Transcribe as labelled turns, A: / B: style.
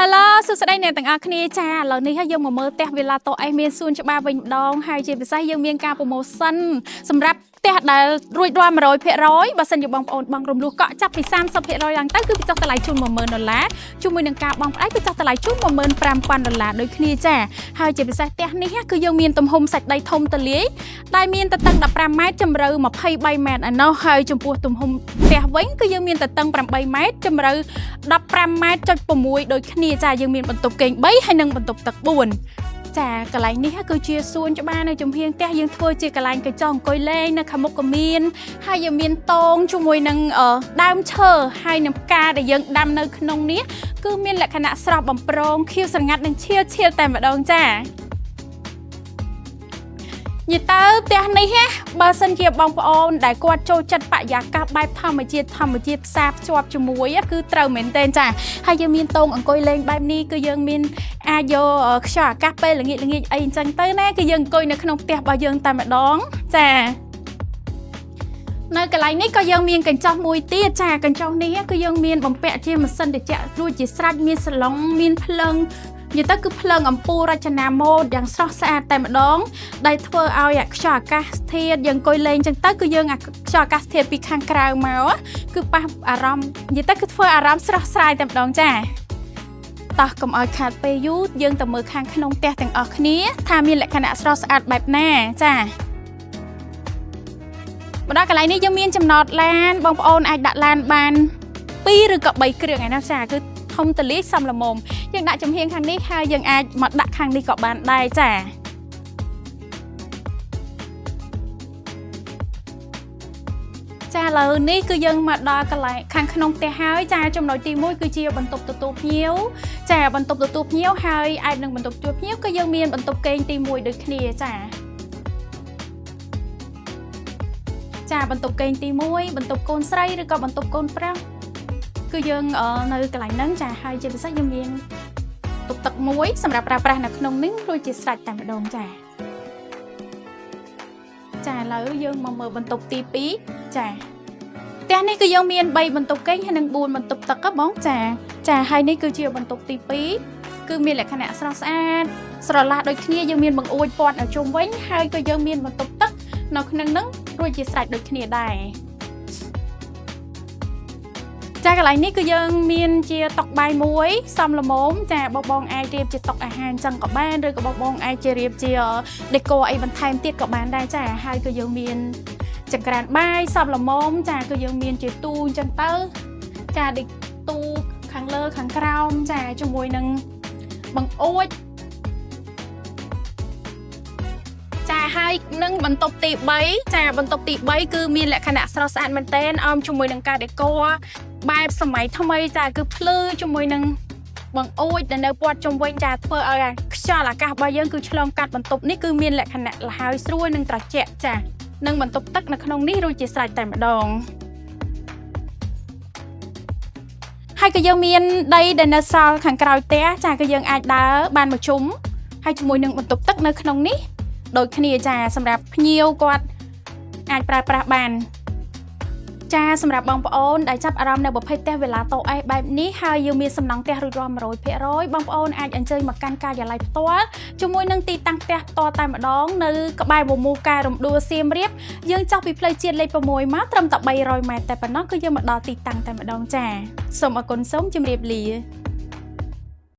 A: Hello សួស្តីអ្នកទាំងអស់គ្នាចាឥឡូវនេះយើងមកមើលផ្ទះវីឡាតូអេសមានសួនច្បារវិញម្ដងហើយជាពិសេសយើងមានការប្រម៉ូសិនសម្រាប់ផ្ទះដែលរួចរាល់ 100% បើសិនជាបងប្អូនបងរំលោះកក់ចាប់ពី 30% ឡើងទៅគឺពិសេសតម្លៃជូន $10,000 ជាមួយនឹងការបងប្អូនពិសេសតម្លៃជូន $15,000 ដូចគ្នាចាហើយជាពិសេសផ្ទះនេះគឺយើងមានទំហំសាច់ដីធំទូលាយដែលមានទទឹង 15 ម៉ែត្រជម្រៅ 23 ម៉ែត្រឯណោះហើយចំពោះទំហំផ្ទះវិញគឺយើងមានទទឹង 8 ម៉ែត្រជម្រៅ 15 ម៉ែត្រចុច 6 ដូចគ្នាចាយើងមានបន្ទប់គេង 3 ហើយនិងបន្ទប់ទឹក 4 ចាកន្លែងនេះគឺជាសួនច្បារនៅចំហៀងផ្ទះយើងធ្វើជាកន្លែងកញ្ចក់អង្គុយលេងនៅខាងមុខក៏មានហើយយើងមានតងជាមួយនឹងដើមឈើហើយនឹងផ្កាដែលយើងដាំនៅក្នុងនេះគឺមានលក្ខណៈស្រស់បំព្រងខៀវស្រងាត់និងឈៀលតែម្ដងចានិយាយទៅផ្ទះនេះបើសិនជាបងប្អូនដែលគាត់ចូលចិត្តបរិយាកាសបែបធម្មជាតិផ្សារភ្ជាប់ជាមួយគឺត្រូវមែនទែនចាហើយយើងមានតងអង្គុយលេងបែបនេះគឺយើងមានអាចយកខ្យល់អាកាសពេលល្ងាចអីអញ្ចឹងទៅណាគឺយើងអង្គុយនៅក្នុងផ្ទះរបស់យើងតែម្ដងចានៅកន្លែងនេះក៏យើងមានកញ្ចក់មួយទៀតចាកញ្ចក់នេះគឺយើងមានបំពាក់ជាម៉ាស៊ីនត្រជាក់រួចជាស្រេចមានសាឡុងមានភ្លើងនិយាយទៅគឺភ្លើងអំពូលរចនាម៉ូដយ៉ាងស្រស់ស្អាតតែម្ដងដែលធ្វើឲ្យខ្យល់អាកាសធាតុយើងអង្គុយលេងអញ្ចឹងទៅគឺយើងខ្យល់អាកាសធាតុពីខាងក្រៅមកគឺប៉ះអារម្មណ៍និយាយទៅគឺធ្វើអារម្មណ៍ស្រស់ស្រាយតែម្ដងចាតោះកុំឲ្យខាតពេលយូរយើងទៅមើលខាងក្នុងផ្ទះទាំងអស់គ្នាថាមានលក្ខណៈស្រស់ស្អាតបែបណាចាបណ្ដោះកន្លែងនេះយើងមានចំណតឡានបងប្អូនអាចដាក់ឡានបាន2ឬក៏3គ្រឿងឯណាចាគឺធំតលីសំល្មមយើងដាក់ចំហៀងខាងនេះហើយយើងអាចមកដាក់ខាងនេះក៏បានដែរចាឥឡូវនេះគឺយើងមកដល់កន្លែងខាងក្នុងផ្ទះហើយចាចំណុចទី1គឺជាបន្ទប់ទទួលភ្ញៀវចាបន្ទប់ទទួលភ្ញៀវហើយអាចនឹងបន្ទប់ជួលភ្ញៀវគឺយើងមានបន្ទប់គេងទី1ដូចគ្នាចាបន្ទប់គេងទី1បន្ទប់កូនស្រីឬក៏បន្ទប់កូនប្រុសគឺយើងនៅកន្លែងហ្នឹងចាហើយជាពិសេសយើងមានតុបទឹកមួយសម្រាប់ប្រើប្រាស់នៅក្នុងនេះរួចជាស្រេចតែម្ដងចាឥឡូវយើងមកមើលបន្ទប់ទី2ចាផ្ទះនេះគឺយើងមាន3បន្ទប់គេងហើយនិង4បន្ទប់ទឹកបងចាហើយនេះគឺជាបន្ទប់ទី2គឺមានលក្ខណៈស្រស់ស្អាតស្រឡះដូចគ្នាយើងមានបង្អួចព័ទ្ធនៅជុំវិញហើយក៏យើងមានបន្ទប់ទឹកនៅក្នុងហ្នឹងរួចជាស្រេចដូចគ្នាដែរចាកន្លែងនេះគឺយើងមានជាតុបាយមួយសំល្មមចាបងអាចរៀបជាតុអាហារចឹងក៏បានឬក៏បងអាចជារៀបជាដេកូអីបន្ថែមទៀតក៏បានដែរចាហើយគឺយើងមានចង្ក្រានបាយសំល្មមចាគឺយើងមានជាទូអញ្ចឹងទៅចាដេកទូខាងលើខាងក្រោមចាជាមួយនឹងបង្អួចចាហើយនឹងបន្ទប់ទី3ចាបន្ទប់ទី3គឺមានលក្ខណៈស្រស់ស្អាតមែនទែនអមជាមួយនឹងការដេកូបែបសម័យថ្មីចាគឺភ្លឺជាមួយនឹងបង្អួចដែលនៅព័ទ្ធជុំវិញចាធ្វើឲ្យខ្យល់អាកាសរបស់យើងគឺឆ្លងកាត់បន្ទប់នេះគឺមានលក្ខណៈលហើយស្រួលនិងត្រជាក់ចានិងបន្ទប់ទឹកនៅក្នុងនេះរួចជាស្រេចតែម្ដងហើយក៏យើងមានដីដែលនៅសល់ខាងក្រោយផ្ទះចាគឺយើងអាចដើរបានមួយជុំហើយជាមួយនឹងបន្ទប់ទឹកនៅក្នុងនេះដូចគ្នាចាសម្រាប់ភ្ញៀវគាត់អាចប្រើប្រាស់បានចាសម្រាប់បងប្អូនដែលចាប់អារម្មណ៍នៅប្រភេទផ្ទះវីឡាតូអេសបែបនេះហើយយើងមានសំណង់ផ្ទះរួចរាល់ 100% បងប្អូនអាចអញ្ជើញមកកាន់ការិយាល័យផ្ទាល់ជាមួយនឹងទីតាំងផ្ទះផ្ទាល់តែម្ដងនៅក្បែរវមូការរំដួលសៀមរាបយើងចុះពីផ្លូវជាតិលេខ 6 មកត្រឹមតែ 300 ម៉ែត្រតែប៉ុណ្ណោះគឺយើងមកដល់ទីតាំងតែម្ដងចាសូមអរគុណសូមជម្រាបលា